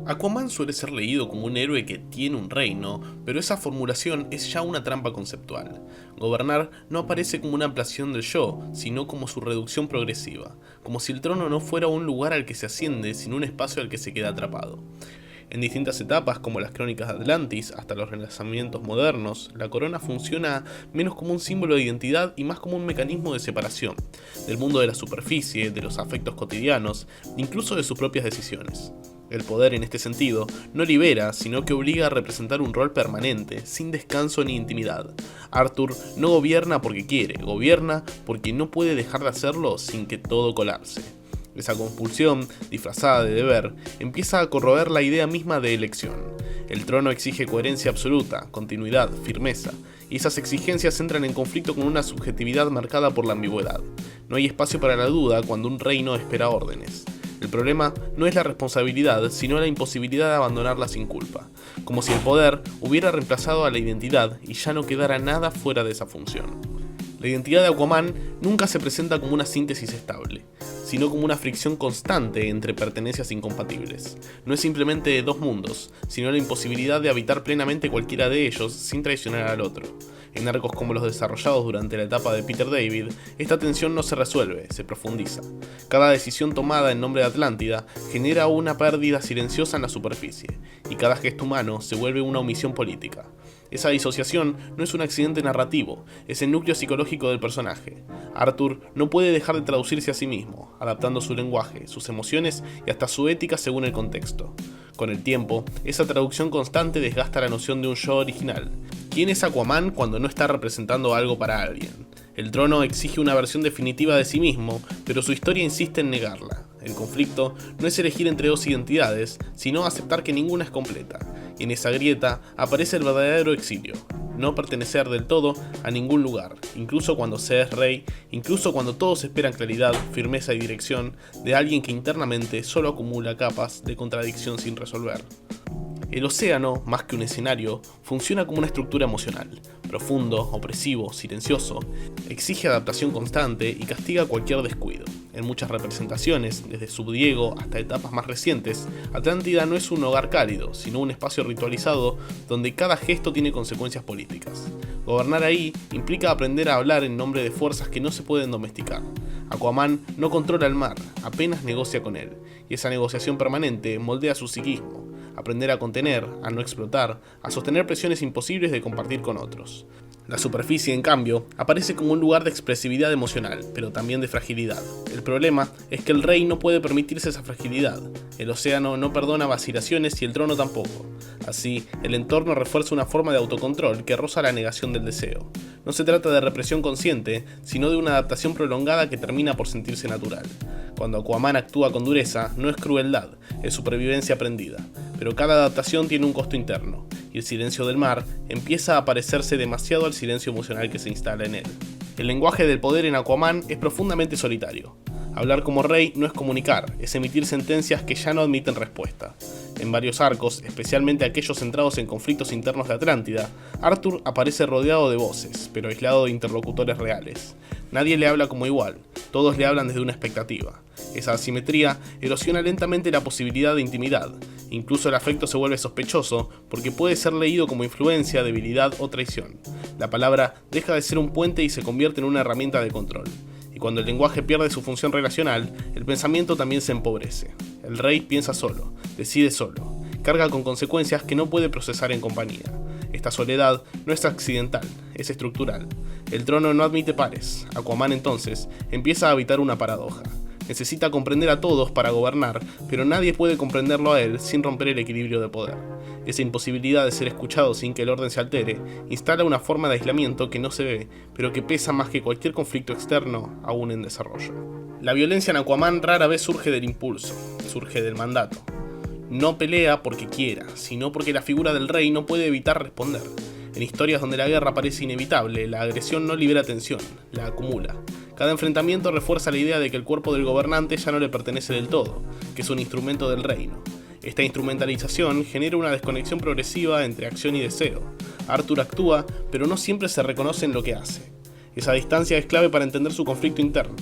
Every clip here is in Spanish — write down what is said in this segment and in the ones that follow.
Aquaman suele ser leído como un héroe que tiene un reino, pero esa formulación es ya una trampa conceptual. Gobernar no aparece como una ampliación del yo, sino como su reducción progresiva, como si el trono no fuera un lugar al que se asciende, sino un espacio al que se queda atrapado. En distintas etapas, como las crónicas de Atlantis hasta los renacimientos modernos, la corona funciona menos como un símbolo de identidad y más como un mecanismo de separación, del mundo de la superficie, de los afectos cotidianos, incluso de sus propias decisiones. El poder, en este sentido, no libera, sino que obliga a representar un rol permanente, sin descanso ni intimidad. Arthur no gobierna porque quiere, gobierna porque no puede dejar de hacerlo sin que todo colapse. Esa compulsión, disfrazada de deber, empieza a corroer la idea misma de elección. El trono exige coherencia absoluta, continuidad, firmeza, y esas exigencias entran en conflicto con una subjetividad marcada por la ambigüedad. No hay espacio para la duda cuando un reino espera órdenes. El problema no es la responsabilidad, sino la imposibilidad de abandonarla sin culpa, como si el poder hubiera reemplazado a la identidad y ya no quedara nada fuera de esa función. La identidad de Aquaman nunca se presenta como una síntesis estable, sino como una fricción constante entre pertenencias incompatibles. No es simplemente dos mundos, sino la imposibilidad de habitar plenamente cualquiera de ellos sin traicionar al otro. En arcos como los desarrollados durante la etapa de Peter David, esta tensión no se resuelve, se profundiza. Cada decisión tomada en nombre de Atlántida genera una pérdida silenciosa en la superficie, y cada gesto humano se vuelve una omisión política. Esa disociación no es un accidente narrativo, es el núcleo psicológico del personaje. Arthur no puede dejar de traducirse a sí mismo, adaptando su lenguaje, sus emociones y hasta su ética según el contexto. Con el tiempo, esa traducción constante desgasta la noción de un yo original. ¿Quién es Aquaman cuando no está representando algo para alguien? El trono exige una versión definitiva de sí mismo, pero su historia insiste en negarla. El conflicto no es elegir entre dos identidades, sino aceptar que ninguna es completa. Y en esa grieta aparece el verdadero exilio. No pertenecer del todo a ningún lugar, incluso cuando se es rey, incluso cuando todos esperan claridad, firmeza y dirección de alguien que internamente solo acumula capas de contradicción sin resolver. El océano, más que un escenario, funciona como una estructura emocional, profundo, opresivo, silencioso, exige adaptación constante y castiga cualquier descuido. En muchas representaciones, desde Subdiego hasta etapas más recientes, Atlántida no es un hogar cálido, sino un espacio ritualizado donde cada gesto tiene consecuencias políticas. Gobernar ahí implica aprender a hablar en nombre de fuerzas que no se pueden domesticar. Aquaman no controla el mar, apenas negocia con él, y esa negociación permanente moldea su psiquismo. Aprender a contener, a no explotar, a sostener presiones imposibles de compartir con otros. La superficie, en cambio, aparece como un lugar de expresividad emocional, pero también de fragilidad. El problema es que el rey no puede permitirse esa fragilidad. El océano no perdona vacilaciones y el trono tampoco. Así, el entorno refuerza una forma de autocontrol que roza la negación del deseo. No se trata de represión consciente, sino de una adaptación prolongada que termina por sentirse natural. Cuando Aquaman actúa con dureza, no es crueldad, es supervivencia aprendida. Pero cada adaptación tiene un costo interno, y el silencio del mar empieza a parecerse demasiado al silencio emocional que se instala en él. El lenguaje del poder en Aquaman es profundamente solitario. Hablar como rey no es comunicar, es emitir sentencias que ya no admiten respuesta. En varios arcos, especialmente aquellos centrados en conflictos internos de Atlántida, Arthur aparece rodeado de voces, pero aislado de interlocutores reales. Nadie le habla como igual, todos le hablan desde una expectativa. Esa asimetría erosiona lentamente la posibilidad de intimidad. Incluso el afecto se vuelve sospechoso porque puede ser leído como influencia, debilidad o traición. La palabra deja de ser un puente y se convierte en una herramienta de control. Y cuando el lenguaje pierde su función relacional, el pensamiento también se empobrece. El rey piensa solo, decide solo, carga con consecuencias que no puede procesar en compañía. Esta soledad no es accidental, es estructural. El trono no admite pares. Aquaman entonces empieza a habitar una paradoja. Necesita comprender a todos para gobernar, pero nadie puede comprenderlo a él sin romper el equilibrio de poder. Esa imposibilidad de ser escuchado sin que el orden se altere instala una forma de aislamiento que no se ve, pero que pesa más que cualquier conflicto externo aún en desarrollo. La violencia en Aquaman rara vez surge del impulso, surge del mandato. No pelea porque quiera, sino porque la figura del rey no puede evitar responder. En historias donde la guerra parece inevitable, la agresión no libera tensión, la acumula. Cada enfrentamiento refuerza la idea de que el cuerpo del gobernante ya no le pertenece del todo, que es un instrumento del reino. Esta instrumentalización genera una desconexión progresiva entre acción y deseo. Arthur actúa, pero no siempre se reconoce en lo que hace. Esa distancia es clave para entender su conflicto interno.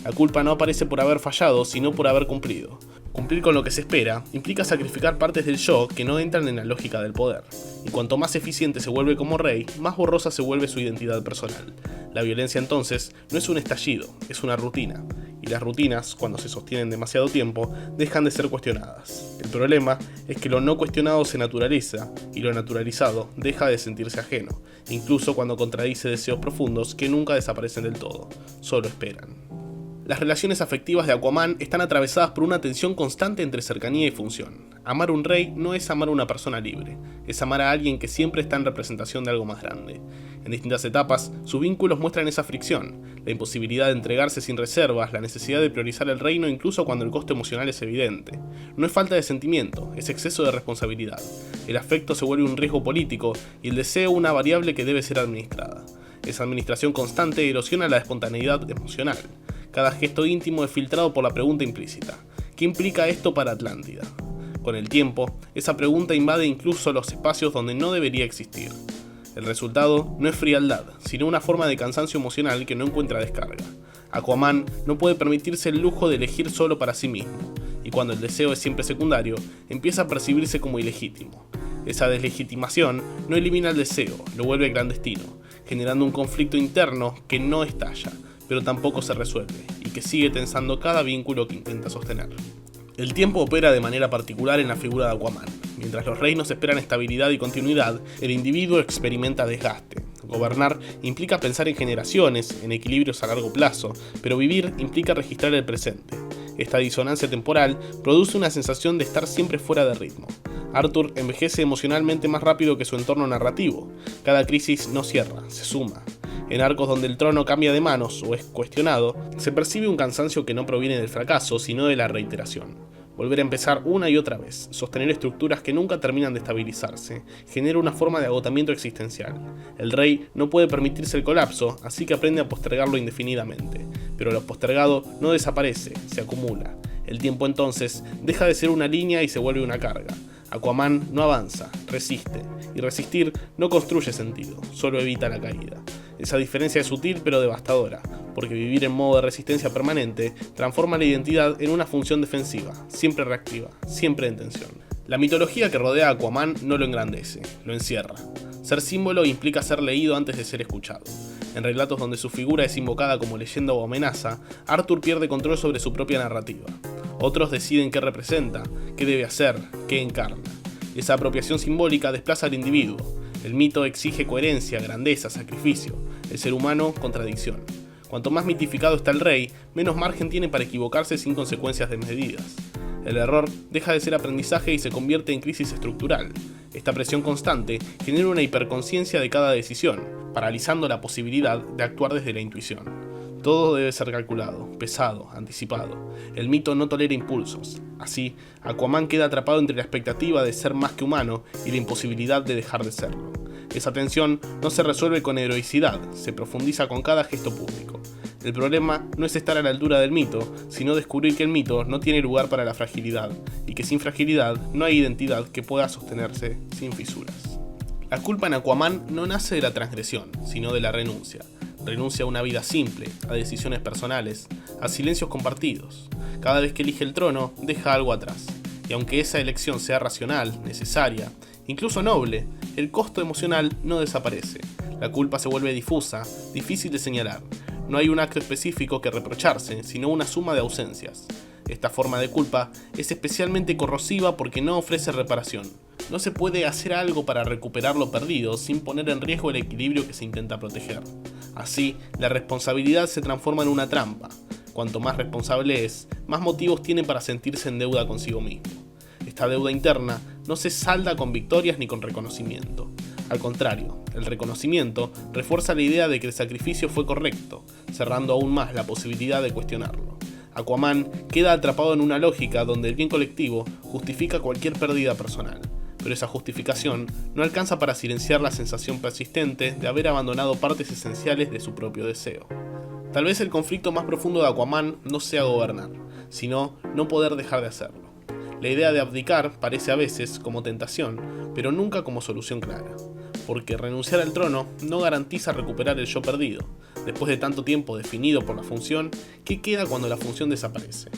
La culpa no aparece por haber fallado, sino por haber cumplido. Cumplir con lo que se espera implica sacrificar partes del yo que no entran en la lógica del poder, y cuanto más eficiente se vuelve como rey, más borrosa se vuelve su identidad personal. La violencia entonces no es un estallido, es una rutina, y las rutinas, cuando se sostienen demasiado tiempo, dejan de ser cuestionadas. El problema es que lo no cuestionado se naturaliza, y lo naturalizado deja de sentirse ajeno, incluso cuando contradice deseos profundos que nunca desaparecen del todo, solo esperan. Las relaciones afectivas de Aquaman están atravesadas por una tensión constante entre cercanía y función. Amar a un rey no es amar a una persona libre, es amar a alguien que siempre está en representación de algo más grande. En distintas etapas, sus vínculos muestran esa fricción, la imposibilidad de entregarse sin reservas, la necesidad de priorizar el reino incluso cuando el costo emocional es evidente. No es falta de sentimiento, es exceso de responsabilidad. El afecto se vuelve un riesgo político y el deseo una variable que debe ser administrada. Esa administración constante erosiona la espontaneidad emocional. Cada gesto íntimo es filtrado por la pregunta implícita: ¿qué implica esto para Atlántida? Con el tiempo, esa pregunta invade incluso los espacios donde no debería existir. El resultado no es frialdad, sino una forma de cansancio emocional que no encuentra descarga. Aquaman no puede permitirse el lujo de elegir solo para sí mismo, y cuando el deseo es siempre secundario, empieza a percibirse como ilegítimo. Esa deslegitimación no elimina el deseo, lo vuelve clandestino, generando un conflicto interno que no estalla, pero tampoco se resuelve, y que sigue tensando cada vínculo que intenta sostener. El tiempo opera de manera particular en la figura de Aquaman. Mientras los reinos esperan estabilidad y continuidad, el individuo experimenta desgaste. Gobernar implica pensar en generaciones, en equilibrios a largo plazo, pero vivir implica registrar el presente. Esta disonancia temporal produce una sensación de estar siempre fuera de ritmo. Arthur envejece emocionalmente más rápido que su entorno narrativo. Cada crisis no cierra, se suma. En arcos donde el trono cambia de manos o es cuestionado, se percibe un cansancio que no proviene del fracaso, sino de la reiteración. Volver a empezar una y otra vez, sostener estructuras que nunca terminan de estabilizarse, genera una forma de agotamiento existencial. El rey no puede permitirse el colapso, así que aprende a postergarlo indefinidamente. Pero lo postergado no desaparece, se acumula. El tiempo entonces deja de ser una línea y se vuelve una carga. Aquaman no avanza, resiste, y resistir no construye sentido, solo evita la caída. Esa diferencia es sutil pero devastadora, porque vivir en modo de resistencia permanente transforma la identidad en una función defensiva, siempre reactiva, siempre en tensión. La mitología que rodea a Aquaman no lo engrandece, lo encierra. Ser símbolo implica ser leído antes de ser escuchado. En relatos donde su figura es invocada como leyenda o amenaza, Arthur pierde control sobre su propia narrativa. Otros deciden qué representa, qué debe hacer, qué encarna. Esa apropiación simbólica desplaza al individuo. El mito exige coherencia, grandeza, sacrificio. El ser humano, contradicción. Cuanto más mitificado está el rey, menos margen tiene para equivocarse sin consecuencias desmedidas. El error deja de ser aprendizaje y se convierte en crisis estructural. Esta presión constante genera una hiperconciencia de cada decisión, paralizando la posibilidad de actuar desde la intuición. Todo debe ser calculado, pesado, anticipado. El mito no tolera impulsos. Así, Aquaman queda atrapado entre la expectativa de ser más que humano y la imposibilidad de dejar de serlo. Esa tensión no se resuelve con heroicidad, se profundiza con cada gesto público. El problema no es estar a la altura del mito, sino descubrir que el mito no tiene lugar para la fragilidad, y que sin fragilidad no hay identidad que pueda sostenerse sin fisuras. La culpa en Aquaman no nace de la transgresión, sino de la renuncia. Renuncia a una vida simple, a decisiones personales, a silencios compartidos. Cada vez que elige el trono, deja algo atrás. Y aunque esa elección sea racional, necesaria, incluso noble, el costo emocional no desaparece. La culpa se vuelve difusa, difícil de señalar. No hay un acto específico que reprocharse, sino una suma de ausencias. Esta forma de culpa es especialmente corrosiva porque no ofrece reparación. No se puede hacer algo para recuperar lo perdido sin poner en riesgo el equilibrio que se intenta proteger. Así, la responsabilidad se transforma en una trampa. Cuanto más responsable es, más motivos tiene para sentirse en deuda consigo mismo. Esta deuda interna no se salda con victorias ni con reconocimiento. Al contrario, el reconocimiento refuerza la idea de que el sacrificio fue correcto, cerrando aún más la posibilidad de cuestionarlo. Aquaman queda atrapado en una lógica donde el bien colectivo justifica cualquier pérdida personal, pero esa justificación no alcanza para silenciar la sensación persistente de haber abandonado partes esenciales de su propio deseo. Tal vez el conflicto más profundo de Aquaman no sea gobernar, sino no poder dejar de hacerlo. La idea de abdicar parece a veces como tentación, pero nunca como solución clara. porque renunciar al trono no garantiza recuperar el yo perdido. Después de tanto tiempo definido por la función, ¿qué queda cuando la función desaparece?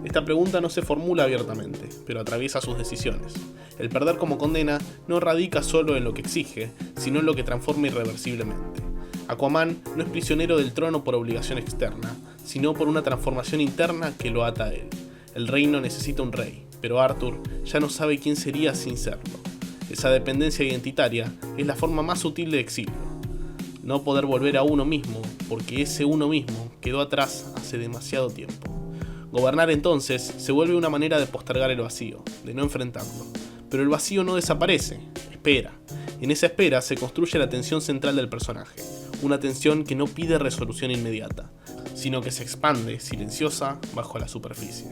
Esta pregunta no se formula abiertamente, pero atraviesa sus decisiones. El perder como condena no radica solo en lo que exige, sino en lo que transforma irreversiblemente. Aquaman no es prisionero del trono por obligación externa, sino por una transformación interna que lo ata a él. El reino necesita un rey, pero Arthur ya no sabe quién sería sin serlo. Esa dependencia identitaria es la forma más sutil de exilio. No poder volver a uno mismo, porque ese uno mismo quedó atrás hace demasiado tiempo. Gobernar entonces se vuelve una manera de postergar el vacío, de no enfrentarlo. Pero el vacío no desaparece, espera. En esa espera se construye la tensión central del personaje, una tensión que no pide resolución inmediata, sino que se expande, silenciosa, bajo la superficie.